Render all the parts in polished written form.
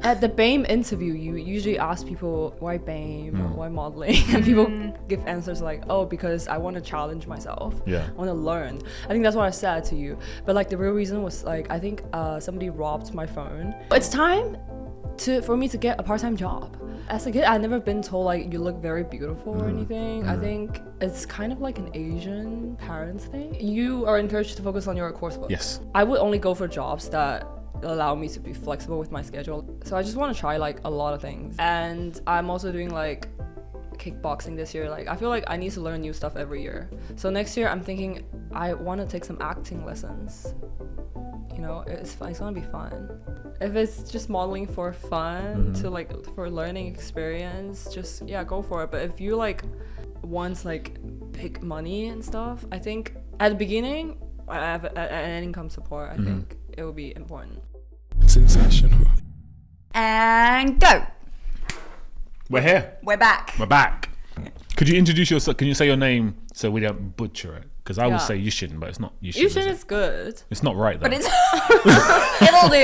At the BAME interview, you usually ask people why BAME, why modeling, and people give answers like, oh, because I want to challenge myself. Yeah. I want to learn. I think that's what I said to you. But like the real reason was like, I think somebody robbed my phone. It's time for me to get a part-time job. As a kid, I've never been told like you look very beautiful or anything. I think it's kind of like an Asian parents thing. You are encouraged to focus on your coursework. Yes. I would only go for jobs that allow me to be flexible with my schedule. So I just want to try like a lot of things. And I'm also doing like kickboxing this year. Like I feel like I need to learn new stuff every year. So next year I'm thinking I want to take some acting lessons. You know, it's gonna be fun. If it's just modeling for fun, to like for learning experience, just go for it. But if you like want like big money and stuff, I think at the beginning I have an income support. I think it will be important. Sensational. And go. We're here. We're back. We're back. Could you introduce yourself? Can you say your name so we don't butcher it? Because I would say Yuxin, but it's not Yuxin. Yuxin is good. It's not right though. But it's it'll do.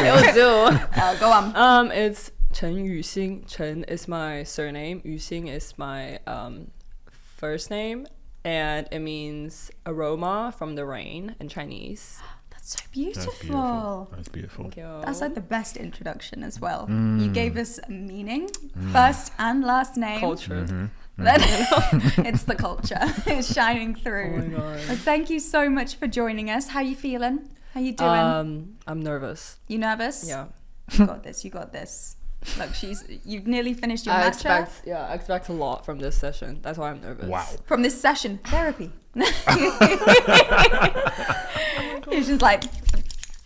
It'll do. Go on. It's Chen Yuxin. Chen is my surname. Yuxin is my first name, and it means aroma from the rain in Chinese. That's so beautiful. That's beautiful. Thank you. That's like the best introduction as well. You gave us a meaning, first and last name. Culture. Then it's the culture. It's shining through. Oh my god. But thank you so much for joining us. How you feeling? How you doing? I'm nervous. You nervous? Yeah. You got this. You got this. Look, you've nearly finished your matcha. I expect a lot from this session. That's why I'm nervous. Wow. From this session, therapy. It's just like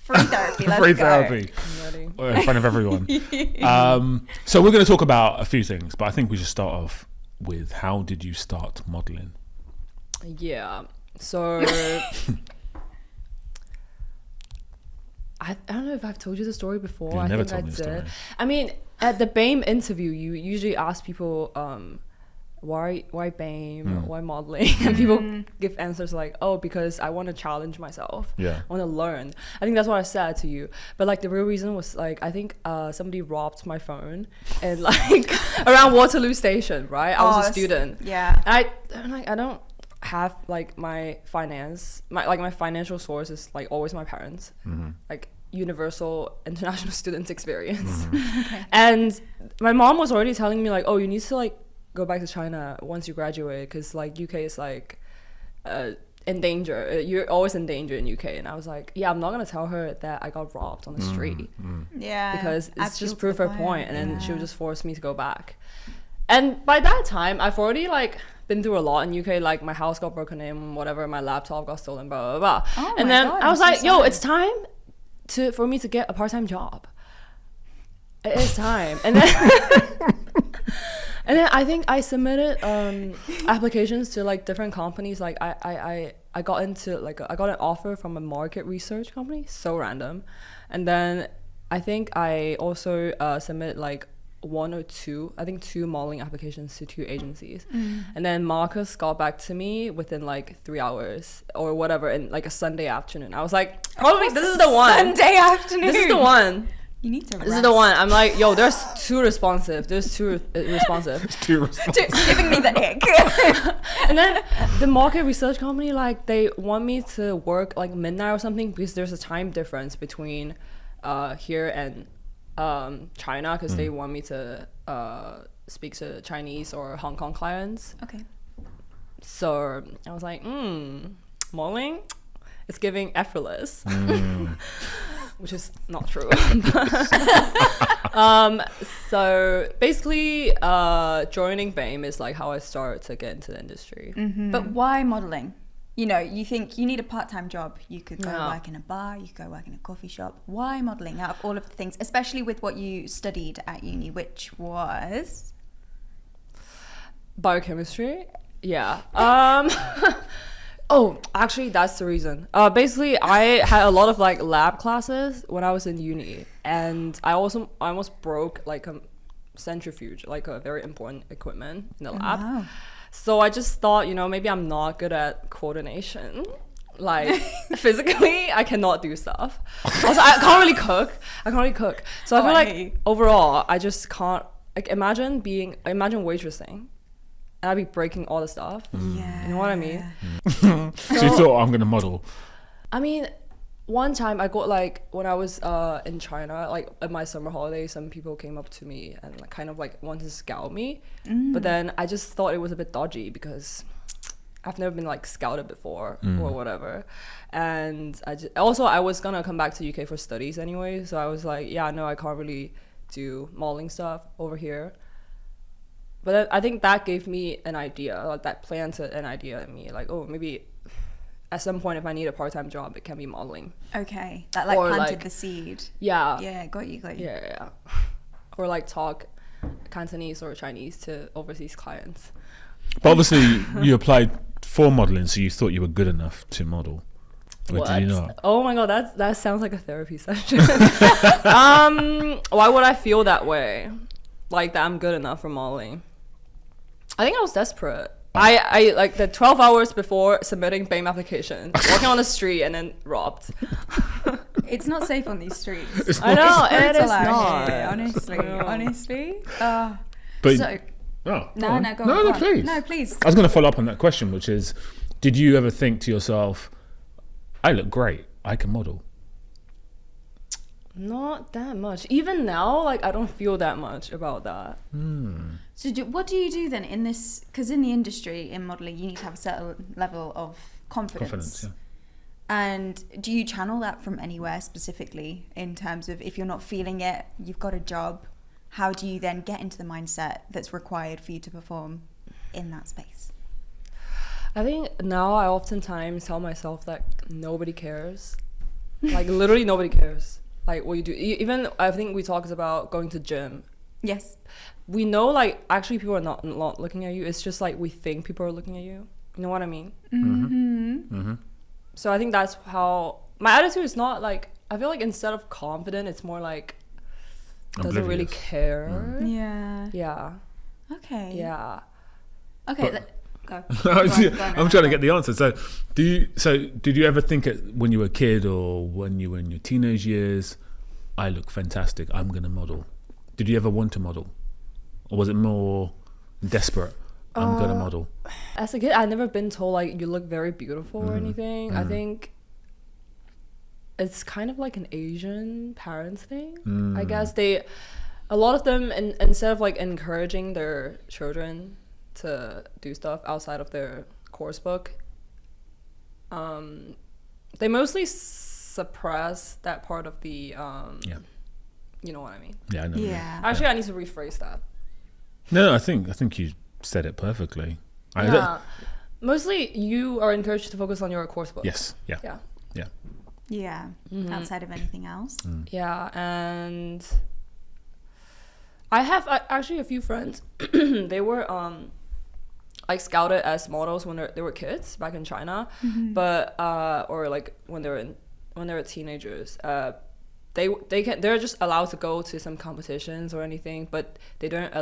free therapy. Let's Free go. therapy. I'm ready. In front of everyone. So we're going to talk about a few things, but I think we should start off with how did you start modeling? Yeah. So I don't know if I've told you the story before. You I never think told I me the story. did. I mean, at the BAME interview, you usually ask people why BAME, why modeling, and people give answers like, oh, because I want to challenge myself. Yeah. I want to learn. I think that's what I said to you. But like the real reason was like, I think somebody robbed my phone and like around Waterloo Station, right? I was a student. Yeah. And I don't have like my financial source is like always my parents. Like universal international student experience. Okay. And my mom was already telling me like, oh, you need to like go back to China once you graduate, because like UK is like in danger. You're always in danger in UK. And I was like, yeah, I'm not gonna tell her that I got robbed on the street, Yeah. because it's Add fuel just to prove the her fire. point, and then Yeah. she'll just force me to go back. And by that time, I've already like been through a lot in UK. Like my house got broken in, whatever, my laptop got stolen, blah blah blah. Oh and my then God, I was I'm so like, yo, sorry. it's time for me to get a part-time job. It is time. And then and then I think I submitted applications to like different companies. Like I got into like I got an offer from a market research company, so random. And then I think I also submitted like two modeling applications to 2 agencies. And then Marcus got back to me within like 3 hours or whatever, in like a Sunday afternoon. I was like, probably this is the one. Sunday afternoon. This is the one. You need to rest. This is the one. I'm like, yo, there's too responsive. Giving me the ick. And then the market research company, like, they want me to work like midnight or something, because there's a time difference between here and China, because they want me to speak to Chinese or Hong Kong clients. Okay. So I was like, modeling, it's giving effortless. Which is not true. So basically, joining BAME is like how I started to get into the industry. But why modeling? You know, you think you need a part-time job. You could go Yeah. work in a bar. You could go work in a coffee shop. Why modeling out of all of the things, especially with what you studied at uni, which was... Biochemistry? Yeah. Oh, actually, that's the reason. Basically, I had a lot of like lab classes when I was in uni, and I almost broke like a centrifuge, like a very important equipment in the lab. Wow. So I just thought, maybe I'm not good at coordination. Like physically, I cannot do stuff. Also, I can't really cook. So I feel like overall, I just can't. Like imagine waitressing, and I'd be breaking all the stuff. Yeah. You know what I mean? So you thought, I'm gonna model. I mean, one time I got like when I was in China, like at my summer holiday, some people came up to me and like kind of like wanted to scout me, but then I just thought it was a bit dodgy because I've never been like scouted before or whatever, and I was gonna come back to UK for studies anyway, so I was like, yeah, no, I can't really do modeling stuff over here. But then I think that gave me an idea, like that planted an idea in me, like, oh, maybe at some point if I need a part-time job, it can be modeling. Okay, that like Or, planted like, the seed. Yeah. Yeah, got you. Yeah. Or like talk Cantonese or Chinese to overseas clients. But obviously, you applied for modeling, so you thought you were good enough to model. Or did you not? Oh my god, that sounds like a therapy session. Why would I feel that way? Like that I'm good enough for modeling? I think I was desperate. I like the 12 hours before submitting BAME application, walking on the street and then robbed. It's not safe on these streets. I know, it is out not. here, honestly. But So oh, no, go no, on. please. No, please. I was going to follow up on that question, which is, did you ever think to yourself, I look great, I can model? Not that much. Even now, like I don't feel that much about that. So what do you do then in this? Because in the industry, in modelling, you need to have a certain level of confidence. Yeah. And do you channel that from anywhere specifically in terms of if you're not feeling it, you've got a job, how do you then get into the mindset that's required for you to perform in that space? I think now I oftentimes tell myself that nobody cares. Like literally nobody cares. Like what you do. Even I think we talked about going to gym. Yes. We know like actually people are not looking at you. It's just like we think people are looking at you. You know what I mean? So I think that's how my attitude is not like, I feel like instead of confident, it's more like doesn't really care. Yeah. Yeah. Okay. Yeah. Okay. Go. I'm trying to get the answer. So, did you ever think when you were a kid or when you were in your teenage years, I look fantastic, I'm going to model? Did you ever want to model? Or was it more desperate, I'm going to model? As a kid, I've never been told like you look very beautiful or anything. I think it's kind of like an Asian parents thing. I guess a lot of them, instead of like encouraging their children to do stuff outside of their course book, they mostly suppress that part of the you know what I mean. Yeah, I know. Yeah. Actually, I need to rephrase that. No, I think you said it perfectly. Mostly you are encouraged to focus on your course book. Yes. Yeah. Yeah. Outside of anything else. Yeah, and I have actually a few friends. They were like scouted as models when they were kids back in China, but or like when they were teenagers. They're just allowed to go to some competitions or anything, but they're not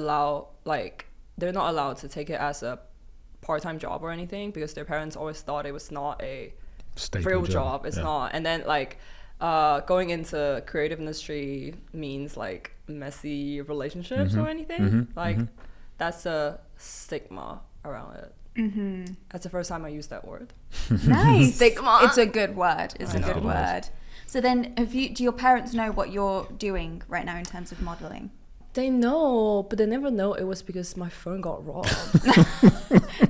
allowed to take it as a part-time job or anything because their parents always thought it was not a real job. It's not. And then like going into creative industry means like messy relationships or anything. That's a stigma around it. That's the first time I used that word. Nice. Stigma. It's a good word. It's a good word. So then, do your parents know what you're doing right now in terms of modelling? They know, but they never know it was because my phone got robbed.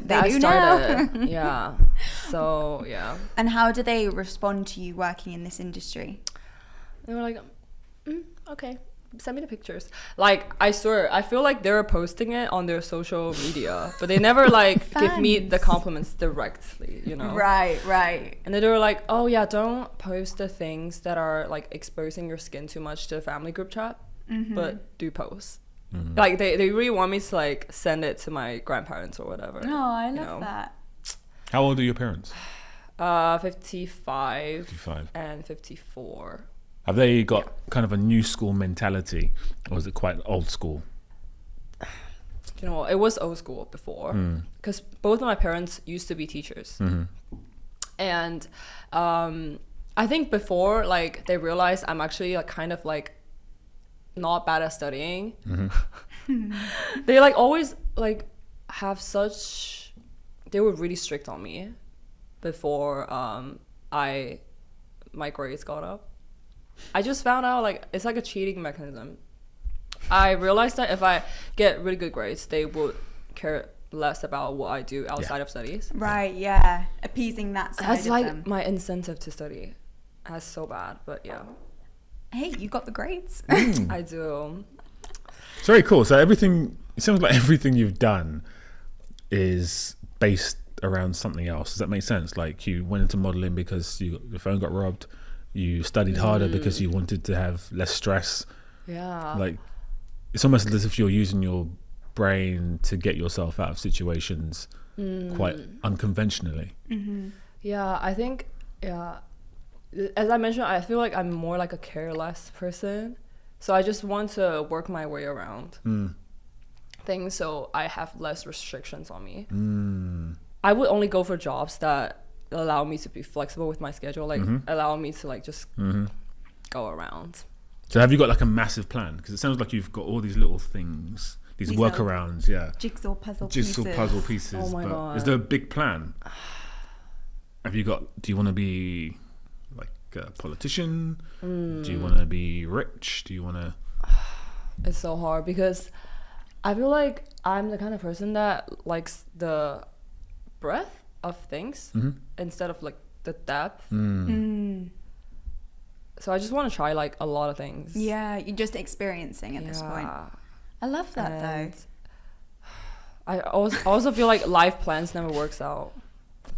They do now. Yeah. So, yeah. And how do they respond to you working in this industry? They were like, okay, send me the pictures. Like, I swear, I feel like they're posting it on their social media, but they never like give me the compliments directly, you know? Right. And then they were like, oh yeah, don't post the things that are like exposing your skin too much to the family group chat, but do post. Like they really want me to like send it to my grandparents or whatever. Oh, I love that. How old are your parents? 55 and 54. Have they got kind of a new school mentality, or is it quite old school? You know, it was old school before because both of my parents used to be teachers, And I think before, like, they realized I'm actually like kind of like not bad at studying. They like always like have such, they were really strict on me before my grades got up. I just found out like it's like a cheating mechanism. I realized that if I get really good grades, they would care less about what I do outside of studies. Right, yeah. Appeasing that side That's of like them. my incentive to study. That's so bad, but yeah. Hey, you got the grades. I do. It's very cool. So everything, it sounds like everything you've done is based around something else. Does that make sense? Like you went into modeling because your phone got robbed. You studied harder because you wanted to have less stress. Yeah. Like it's almost as if you're using your brain to get yourself out of situations quite unconventionally. Yeah, I think, yeah. As I mentioned, I feel like I'm more like a careless person. So I just want to work my way around things so I have less restrictions on me. I would only go for jobs that allow me to be flexible with my schedule, like allow me to like just go around. So have you got like a massive plan? Because it sounds like you've got all these little things, these workarounds, Jigsaw puzzle pieces. Oh my but God. is there a big plan? Have you got, do you want to be like a politician? Do you want to be rich? Do you want to... It's so hard because I feel like I'm the kind of person that likes the breadth of things instead of like the depth. So I just want to try like a lot of things. Yeah, you're just experiencing at this point. I love that And though. I also feel like life plans never works out.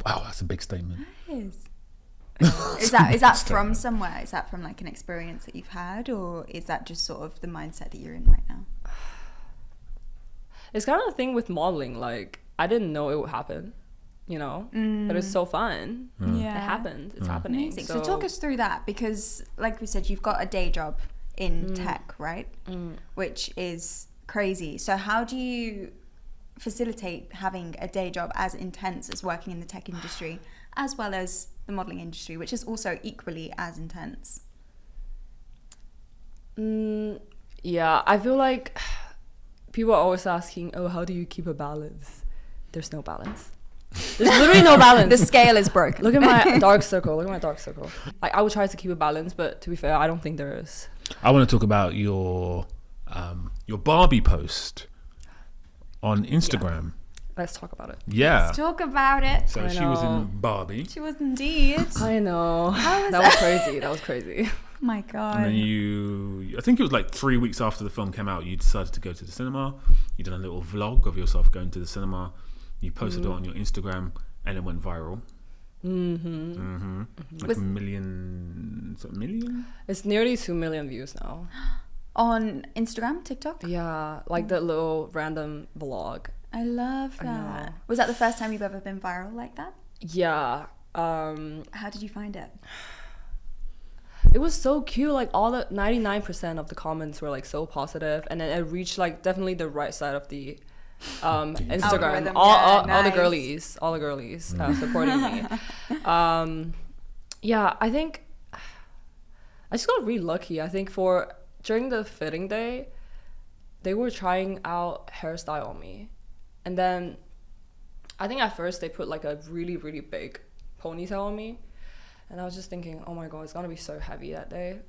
Wow, that's a big statement. Is that from somewhere? Is that from like an experience that you've had, or is that just sort of the mindset that you're in right now? It's kind of the thing with modeling. Like I didn't know it would happen, you know, but it's so fun. Yeah, It happened. It's happening. Amazing. So talk us through that, because like we said, you've got a day job in tech, right? Which is crazy. So how do you facilitate having a day job as intense as working in the tech industry, as well as the modeling industry, which is also equally as intense? Yeah, I feel like people are always asking, oh, how do you keep a balance? There's no balance. There's literally no balance. The scale is broken. Look at my dark circle. Like I would try to keep a balance, but to be fair, I don't think there is. I want to talk about your Barbie post on Instagram. Let's talk about it. Yeah. Let's talk about it. So she was in Barbie. She was indeed. I know. How was That was crazy. That was crazy. My God. And then I think it was like 3 weeks after the film came out, you decided to go to the cinema. You did a little vlog of yourself going to the cinema. You posted it on your Instagram and it went viral. Like a million, is it a million? It's nearly 2 million views now. On Instagram, TikTok? Yeah, like that little random vlog. I love I that. know. Was that the first time you've ever been viral like that? Yeah. How did you find it? It was so cute. Like all the 99% of the comments were like so positive, and then it reached like definitely the right side of the Instagram. Algorithm, All the nice. girlies supporting me. Yeah, I think I just got really lucky. I think during the fitting day, they were trying out hairstyle on me, and then I think at first they put like a really really big ponytail on me, and I was just thinking, oh my God, it's gonna be so heavy that day.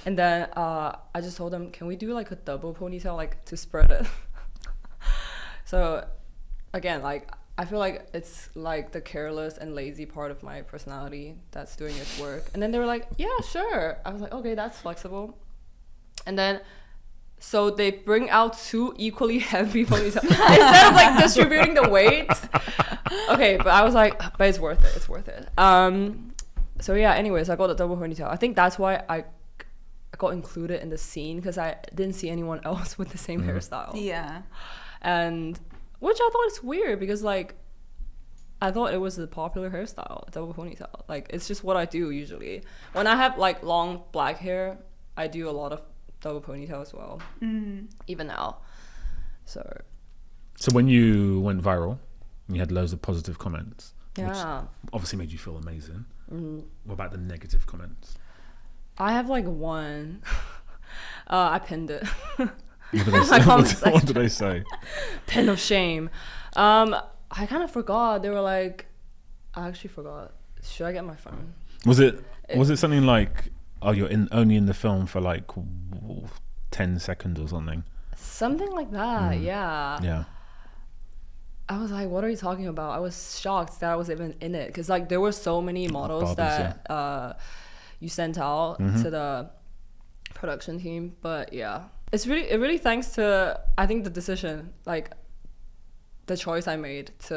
And then I just told them, can we do like a double ponytail, like to spread it? So again, like I feel like it's like the careless and lazy part of my personality that's doing its work. And then they were like, yeah, sure. I was like, okay, that's flexible. And then so they bring out 2 equally heavy ponytails instead of like distributing the weight. Okay, but I was like, but it's worth it. It's worth it. So yeah, anyways, I got the double ponytail. I think that's why I got included in the scene, because I didn't see anyone else with the same hairstyle. Yeah. And which I thought is weird, because like I thought it was a popular hairstyle, double ponytail. Like it's just what I do usually. When I have like long black hair, I do a lot of double ponytail as well, even now. So when you went viral and you had loads of positive comments, Yeah. Obviously made you feel amazing. Mm. What about the negative comments? I have like one. I pinned it. What did they My say? comments What did they say? Pin of shame. I kind of forgot. They were like, I actually forgot. Should I get my phone? Was it something like, oh, you're only in the film for like 10 seconds or something? Something like that. Yeah. Yeah. I was like, what are you talking about? I was shocked that I was even in it, because like there were so many models Barbies, that you sent out to the production team. But yeah, it really thanks to, I think, the decision, like the choice I made to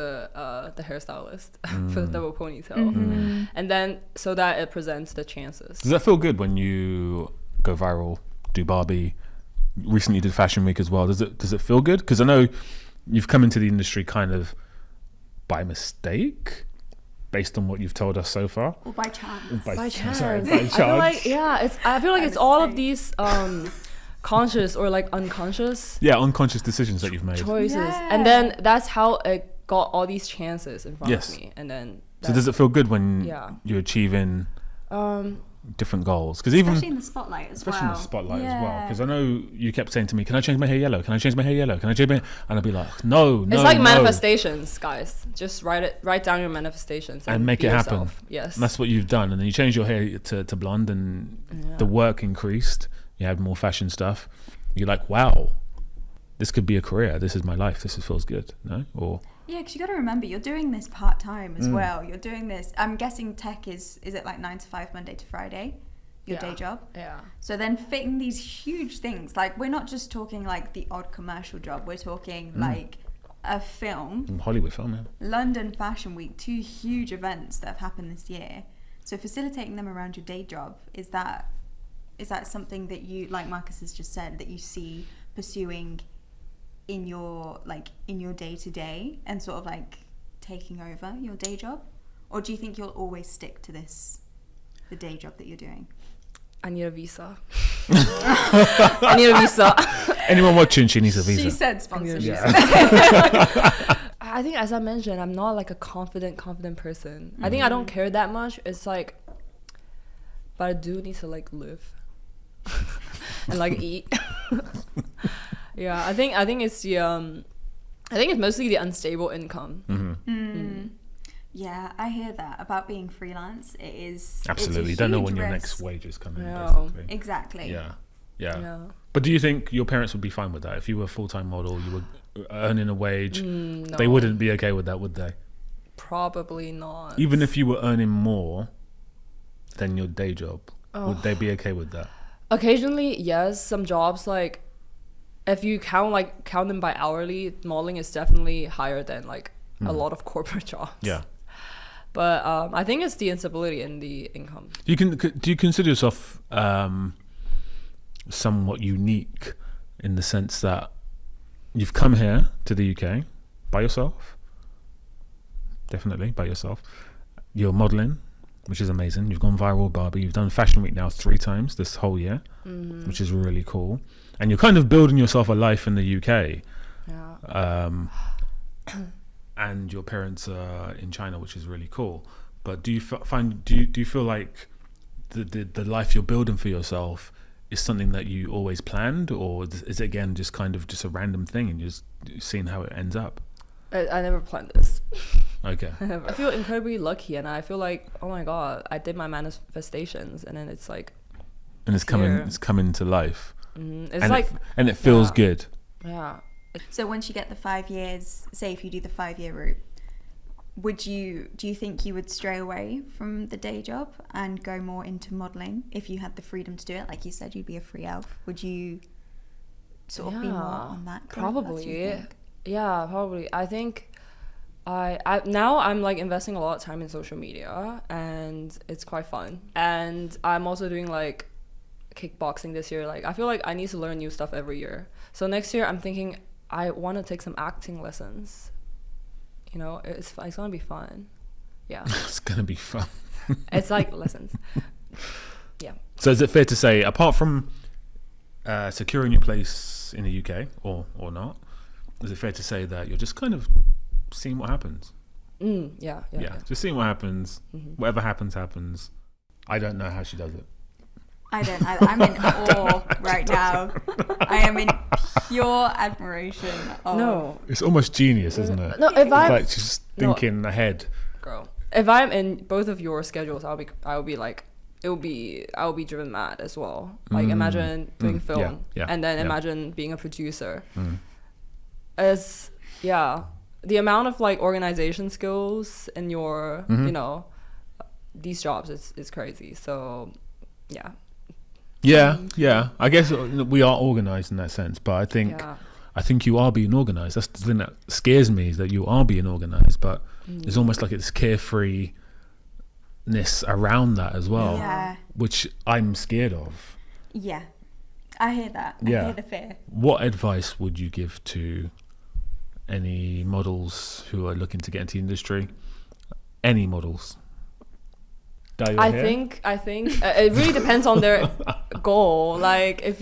the hairstylist for the double ponytail, and then so that it presents the chances. Does that feel good when you go viral, do Barbie, recently did Fashion Week as well? Does it feel good? Because I know you've come into the industry kind of by mistake, based on what you've told us so far. Or by chance. By chance. Sorry, by chance. I feel like, yeah, I feel like it's all of these conscious or like unconscious unconscious decisions that you've made. choices, Yeah. and then that's how it got all these chances in front Yes. of me. And then So does it feel good when Yeah. you're achieving different goals? Because Especially in the spotlight as well. especially in the spotlight as well. Because I know you kept saying to me, "Can I change my hair yellow? Can I change my hair yellow? Can I change my?" And I'd be like, "No, no." it's like no." manifestations, guys. Just write down your manifestations And make be it happen. yourself. Yes. And that's what you've done. And then you changed your hair to blonde, and the work increased. You had more fashion stuff. You're like, wow, this could be a career. This is my life. This feels good. No? Or Yeah, because you got to remember, you're doing this part-time as well. You're doing this, I'm guessing tech is it like 9 to 5, Monday to Friday? Your day job? Yeah. So then fitting these huge things, like we're not just talking like the odd commercial job, we're talking like a film, Hollywood film, yeah. London Fashion Week, 2 huge events that have happened this year. So facilitating them around your day job, is that something that you, like Marcus has just said, that you see pursuing in your day-to-day and sort of like taking over your day job? Or do you think you'll always stick to the day job that you're doing? I need a visa. I need a visa. Anyone watching, she needs a visa. She said sponsorship. I think, as I mentioned, I'm not like a confident person. I think I don't care that much. It's like, but I do need to like live and like eat. Yeah, I think it's the I think it's mostly the unstable income. Yeah, I hear that about being freelance. It is Absolutely. It's a Don't know huge when your risk. next wages come in, No. basically. Exactly. Yeah. But do you think your parents would be fine with that? If you were a full-time model, you were earning a wage, No. they wouldn't be okay with that, would they? Probably not. Even if you were earning more than your day job, would they be okay with that? Occasionally, yes. Some jobs, like if you count them by hourly, modeling is definitely higher than like a lot of corporate jobs. Yeah. But I think it's the instability in the income. Do you consider yourself somewhat unique in the sense that you've come here to the UK by yourself? Definitely by yourself. You're modeling, which is amazing. You've gone viral, Barbie. You've done Fashion Week now 3 times this whole year, which is really cool. And you're kind of building yourself a life in the UK. Yeah. And your parents are in China, which is really cool. But do you feel like the life you're building for yourself is something that you always planned, or is it again just kind of just a random thing and you're just seeing how it ends up? I never planned this. Okay. I feel incredibly lucky, and I feel like, oh my god, I did my manifestations, and then it's like, And it's coming to life. it's and like, it feels good. yeah. So once you get the 5 years, say if you do the 5-year route, do you think you would stray away from the day job and go more into modelling if you had the freedom to do it? Like you said, you'd be a free elf. Would you sort of be more on that kind of path, do you Probably. think? Yeah, probably. I think I now I'm like investing a lot of time in social media, and it's quite fun. And I'm also doing like kickboxing this year. Like I feel like I need to learn new stuff every year. So next year I'm thinking I want to take some acting lessons. You know, it's gonna be fun. Yeah. It's gonna be fun. It's like lessons. Yeah. So is it fair to say, apart from securing your place in the UK or not, is it fair to say that you're just kind of seeing what happens? Yeah. Just seeing what happens. Whatever happens. I don't know how she does it. I don't. I'm in awe right now. I am in pure admiration. Of... No, It's almost genius, isn't it? no. If It's I'm like she's thinking ahead. girl, if I'm in both of your schedules, I'll be like, I'll be driven mad as well. Like imagine doing film, and then imagine being a producer. As the amount of like organization skills in your these jobs is crazy. So Yeah. I guess we are organized in that sense, but I think you are being organized. That's the thing that scares me, is that you are being organized, but it's almost like it's carefreeness around that as well, which I'm scared of. Yeah, I hear that. I hear the fear. What advice would you give to any models who are looking to get into the industry? Any models? I think it really depends on their goal. Like if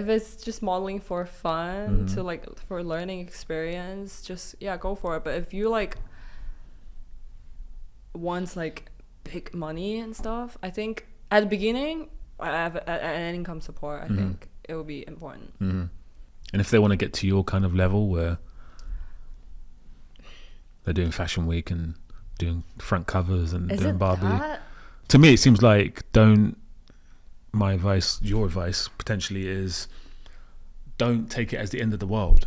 it's just modeling for fun, to like for learning experience, just go for it. But if you like want like big money and stuff, I think at the beginning I have an income support. I think it will be important. And if they want to get to your kind of level where they're doing Fashion Week and doing front covers and doing Barbie, to me it seems like your advice potentially is, don't take it as the end of the world.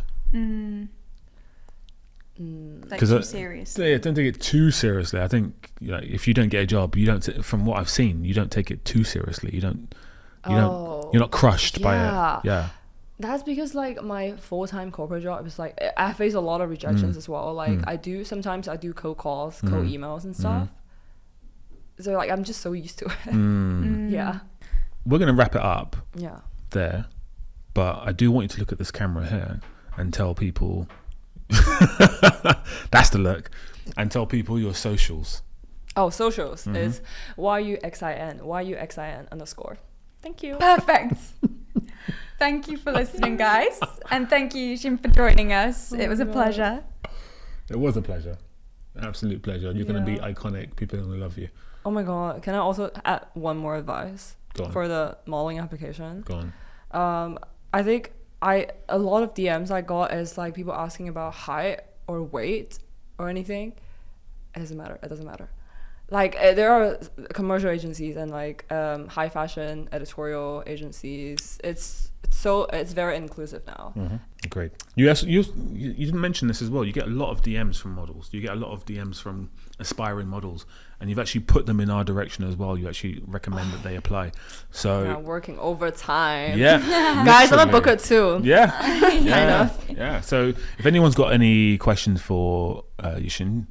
Like too seriously. Yeah, don't take it too seriously. I think if you don't get a job, from what I've seen, you don't take it too seriously. You're not crushed by it. Yeah. That's because like my full-time corporate job is like I face a lot of rejections as well. Like I do cold calls, cold emails and stuff. So like I'm just so used to it. Yeah. We're gonna wrap it up. Yeah. There, but I do want you to look at this camera here and tell people. That's the look, and tell people your socials. Oh, socials is YUXIN_. Thank you. Perfect. Thank you for listening, guys. And thank you, Yuxin, for joining us. It was a pleasure. It was a pleasure. Absolute pleasure. You're going to be iconic. People are going to love you. Oh my God. Can I also add one more advice for the modeling application? Go on. I think a lot of DMs I got is like people asking about height or weight or anything. It doesn't matter. Like there are commercial agencies and like high fashion editorial agencies. It's very inclusive now. Great. You didn't mention this as well. You get a lot of DMs from models. You get a lot of DMs from aspiring models, and you've actually put them in our direction as well. You actually recommend that they apply. So working overtime. Yeah. Guys, I'm a booker too. Yeah. Kind of. Yeah. So if anyone's got any questions for Yuxin,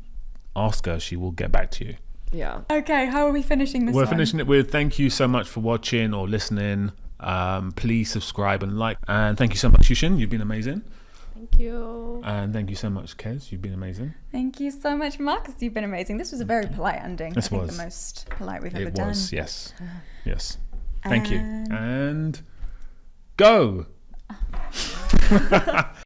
ask her. She will get back to you. Yeah. Okay, how are we finishing this? We're finishing it with thank you so much for watching or listening. Please subscribe and like. And thank you so much, Yuxin. You've been amazing. Thank you. And thank you so much, Kez. You've been amazing. Thank you so much, Marcus. You've been amazing. This was a very polite ending. I think the most polite we've ever done. It was, yes. Yes. Thank you. And go.